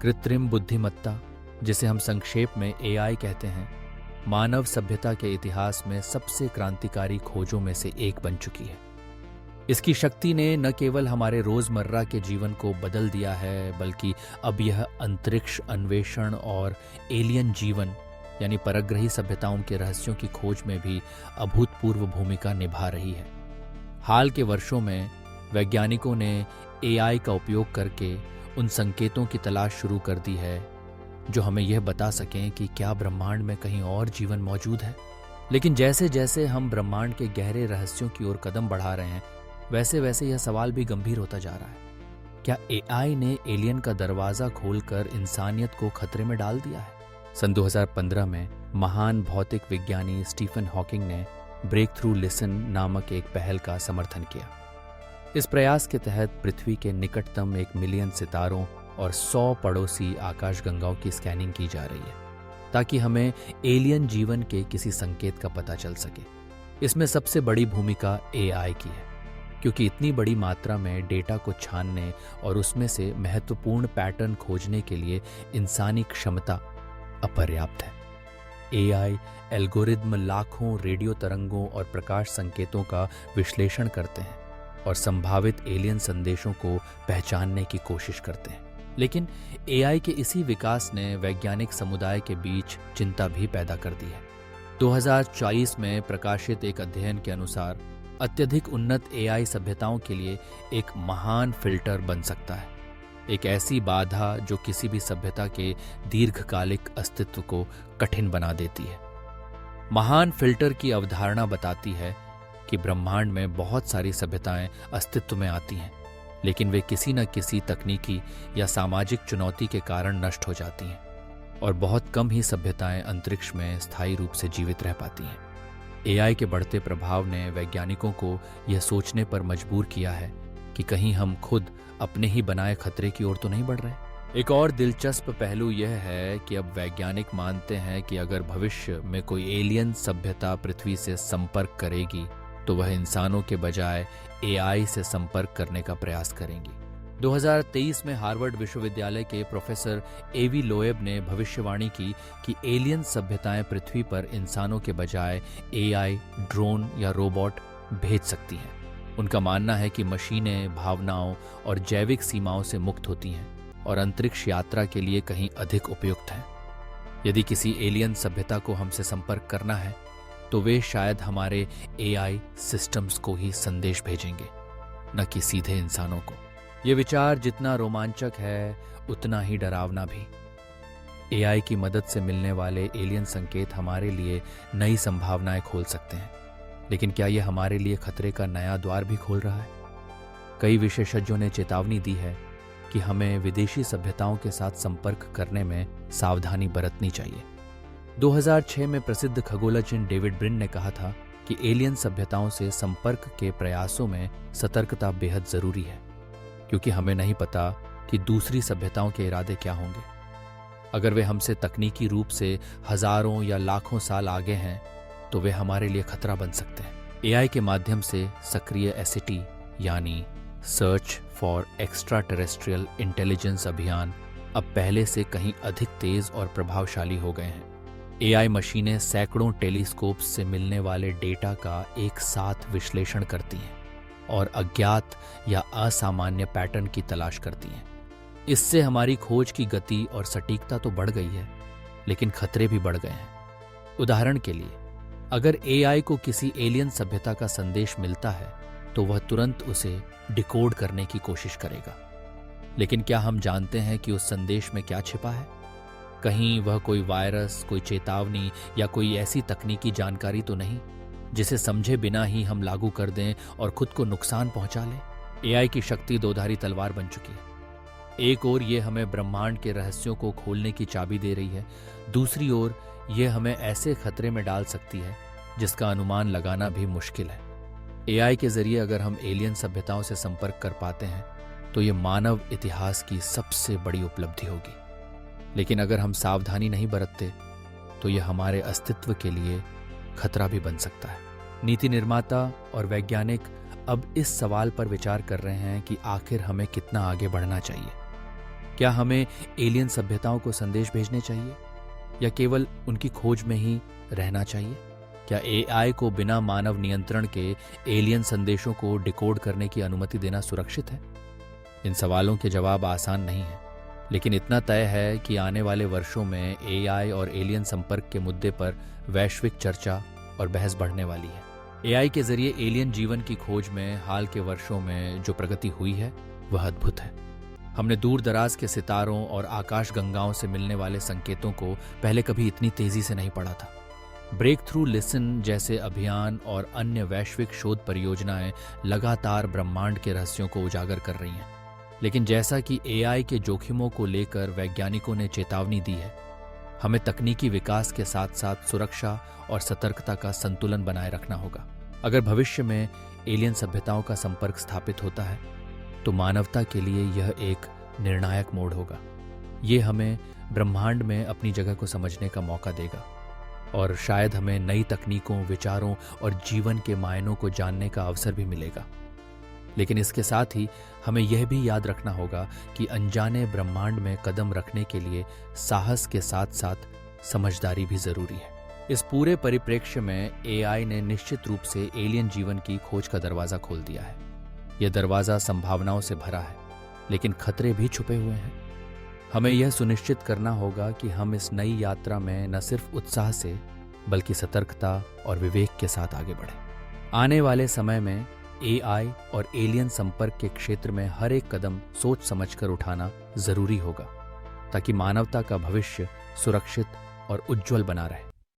कृत्रिम बुद्धिमत्ता, जिसे हम संक्षेप में एआई कहते हैं, मानव सभ्यता के इतिहास में सबसे क्रांतिकारी खोजों में से एक बन चुकी है। इसकी शक्ति ने न केवल हमारे रोजमर्रा के जीवन को बदल दिया है, बल्कि अब यह अंतरिक्ष अन्वेषण और एलियन जीवन यानी परग्रही सभ्यताओं के रहस्यों की खोज में भी अभूतपूर्व भूमिका निभा रही है। हाल के वर्षों में वैज्ञानिकों ने एआई का उपयोग करके उन संकेतों की तलाश शुरू कर दी है जो हमें यह बता सकें कि क्या ब्रह्मांड में कहीं और जीवन मौजूद है। लेकिन जैसे जैसे हम ब्रह्मांड के गहरे रहस्यों की ओर कदम बढ़ा रहे हैं, वैसे वैसे यह सवाल भी गंभीर होता जा रहा है। क्या एआई ने एलियन का दरवाजा खोलकर इंसानियत को खतरे में डाल दिया है? सन 2015 में महान भौतिक विज्ञानी स्टीफन हॉकिंग ने ब्रेक थ्रू लिसन नामक एक पहल का समर्थन किया। इस प्रयास के तहत पृथ्वी के निकटतम 1 मिलियन सितारों और 100 पड़ोसी आकाशगंगाओं की स्कैनिंग की जा रही है, ताकि हमें एलियन जीवन के किसी संकेत का पता चल सके। इसमें सबसे बड़ी भूमिका एआई की है, क्योंकि इतनी बड़ी मात्रा में डेटा को छानने और उसमें से महत्वपूर्ण पैटर्न खोजने के लिए इंसानी क्षमता अपर्याप्त है। एआई एल्गोरिदम लाखों रेडियो तरंगों और प्रकाश संकेतों का विश्लेषण करते हैं और संभावित एलियन संदेशों को पहचानने की कोशिश करते हैं। लेकिन एआई के इसी विकास ने वैज्ञानिक समुदाय के बीच चिंता भी पैदा कर दी है। 2024 में प्रकाशित एक अध्ययन के अनुसार अत्यधिक उन्नत एआई सभ्यताओं के लिए एक महान फिल्टर बन सकता है, एक ऐसी बाधा जो किसी भी सभ्यता के दीर्घकालिक अस्तित्व को कठिन बना देती है। महान फिल्टर की अवधारणा बताती है कि ब्रह्मांड में बहुत सारी सभ्यताएं अस्तित्व में आती हैं, लेकिन वे किसी न किसी तकनीकी या सामाजिक चुनौती के कारण नष्ट हो जाती हैं, और बहुत कम ही सभ्यताएं अंतरिक्ष में स्थायी रूप से जीवित रह पाती हैं। एआई के बढ़ते प्रभाव ने वैज्ञानिकों को यह सोचने पर मजबूर किया है कि कहीं हम खुद अपने ही बनाए खतरे की ओर तो नहीं बढ़ रहे। एक और दिलचस्प पहलू यह है कि अब वैज्ञानिक मानते हैं कि अगर भविष्य में कोई एलियन सभ्यता पृथ्वी से संपर्क करेगी, तो वह इंसानों के बजाय एआई से संपर्क करने का प्रयास करेंगी। 2023 में हार्वर्ड विश्वविद्यालय के प्रोफेसर एवी लोएब ने भविष्यवाणी की कि एलियन सभ्यताएं पृथ्वी पर इंसानों के बजाय एआई, ड्रोन या रोबोट भेज सकती हैं। उनका मानना है कि मशीनें भावनाओं और जैविक सीमाओं से मुक्त होती हैं और अंतरिक्ष यात्रा के लिए कहीं अधिक उपयुक्त हैं। यदि किसी एलियन सभ्यता को हमसे संपर्क करना है, तो वे शायद हमारे एआई सिस्टम्स को ही संदेश भेजेंगे, न कि सीधे इंसानों को। ये विचार जितना रोमांचक है, उतना ही डरावना भी। एआई की मदद से मिलने वाले एलियन संकेत हमारे लिए नई संभावनाएं खोल सकते हैं, लेकिन क्या यह हमारे लिए खतरे का नया द्वार भी खोल रहा है? कई विशेषज्ञों ने चेतावनी दी है कि हमें विदेशी सभ्यताओं के साथ संपर्क करने में सावधानी बरतनी चाहिए। 2006 में प्रसिद्ध खगोलज्ञ डेविड ब्रिन ने कहा था कि एलियन सभ्यताओं से संपर्क के प्रयासों में सतर्कता बेहद जरूरी है, क्योंकि हमें नहीं पता कि दूसरी सभ्यताओं के इरादे क्या होंगे। अगर वे हमसे तकनीकी रूप से हजारों या लाखों साल आगे हैं, तो वे हमारे लिए खतरा बन सकते हैं। एआई के माध्यम से सक्रिय एसईटी यानी search for extra terrestrial intelligence अभियान अब पहले से कहीं अधिक तेज और प्रभावशाली हो गए हैं। एआई मशीनें सैकड़ों टेलीस्कोप से मिलने वाले डेटा का एक साथ विश्लेषण करती हैं और अज्ञात या असामान्य पैटर्न की तलाश करती हैं। इससे हमारी खोज की गति और सटीकता तो बढ़ गई है, लेकिन खतरे भी बढ़ गए हैं। उदाहरण के लिए, अगर एआई को किसी एलियन सभ्यता का संदेश मिलता है, तो वह तुरंत उसे डिकोड करने की कोशिश करेगा। लेकिन क्या हम जानते हैं कि उस संदेश में क्या छिपा है? कहीं वह कोई वायरस, कोई चेतावनी या कोई ऐसी तकनीकी जानकारी तो नहीं जिसे समझे बिना ही हम लागू कर दें और खुद को नुकसान पहुंचा लें? एआई की शक्ति दोधारी तलवार बन चुकी है। एक ओर ये हमें ब्रह्मांड के रहस्यों को खोलने की चाबी दे रही है, दूसरी ओर यह हमें ऐसे खतरे में डाल सकती है जिसका अनुमान लगाना भी मुश्किल है। एआई के जरिए अगर हम एलियन सभ्यताओं से संपर्क कर पाते हैं, तो ये मानव इतिहास की सबसे बड़ी उपलब्धि होगी। लेकिन अगर हम सावधानी नहीं बरतते, तो यह हमारे अस्तित्व के लिए खतरा भी बन सकता है। नीति निर्माता और वैज्ञानिक अब इस सवाल पर विचार कर रहे हैं कि आखिर हमें कितना आगे बढ़ना चाहिए। क्या हमें एलियन सभ्यताओं को संदेश भेजने चाहिए या केवल उनकी खोज में ही रहना चाहिए? क्या एआई को बिना मानव नियंत्रण के एलियन संदेशों को डिकोड करने की अनुमति देना सुरक्षित है? इन सवालों के जवाब आसान नहीं है, लेकिन इतना तय है कि आने वाले वर्षों में एआई और एलियन संपर्क के मुद्दे पर वैश्विक चर्चा और बहस बढ़ने वाली है। एआई के जरिए एलियन जीवन की खोज में हाल के वर्षों में जो प्रगति हुई है वह अद्भुत है। हमने दूर दराज के सितारों और आकाश गंगाओं से मिलने वाले संकेतों को पहले कभी इतनी तेजी से नहीं पढ़ा था। ब्रेक थ्रू लिसन जैसे अभियान और अन्य वैश्विक शोध परियोजनाएं लगातार ब्रह्मांड के रहस्यों को उजागर कर रही हैं। लेकिन जैसा कि एआई के जोखिमों को लेकर वैज्ञानिकों ने चेतावनी दी है, हमें तकनीकी विकास के साथ साथ सुरक्षा और सतर्कता का संतुलन बनाए रखना होगा। अगर भविष्य में एलियन सभ्यताओं का संपर्क स्थापित होता है तो मानवता के लिए यह एक निर्णायक मोड़ होगा। ये हमें ब्रह्मांड में अपनी जगह को समझने का मौका देगा और शायद हमें नई तकनीकों, विचारों और जीवन के मायनों को जानने का अवसर भी मिलेगा। लेकिन इसके साथ ही हमें यह भी याद रखना होगा कि अनजाने ब्रह्मांड में कदम रखने के लिए साहस के साथ साथ समझदारी भी जरूरी है। इस पूरे परिप्रेक्ष्य में एआई ने निश्चित रूप से एलियन जीवन की खोज का दरवाजा खोल दिया है। यह दरवाजा संभावनाओं से भरा है, लेकिन खतरे भी छुपे हुए हैं। हमें यह सुनिश्चित करना होगा कि हम इस नई यात्रा में न सिर्फ उत्साह से बल्कि सतर्कता और विवेक के साथ आगे बढ़ें। आने वाले समय में एआई और एलियन संपर्क के क्षेत्र में हर एक कदम सोच समझकर उठाना जरूरी होगा ताकि मानवता का भविष्य सुरक्षित और उज्जवल बना रहे।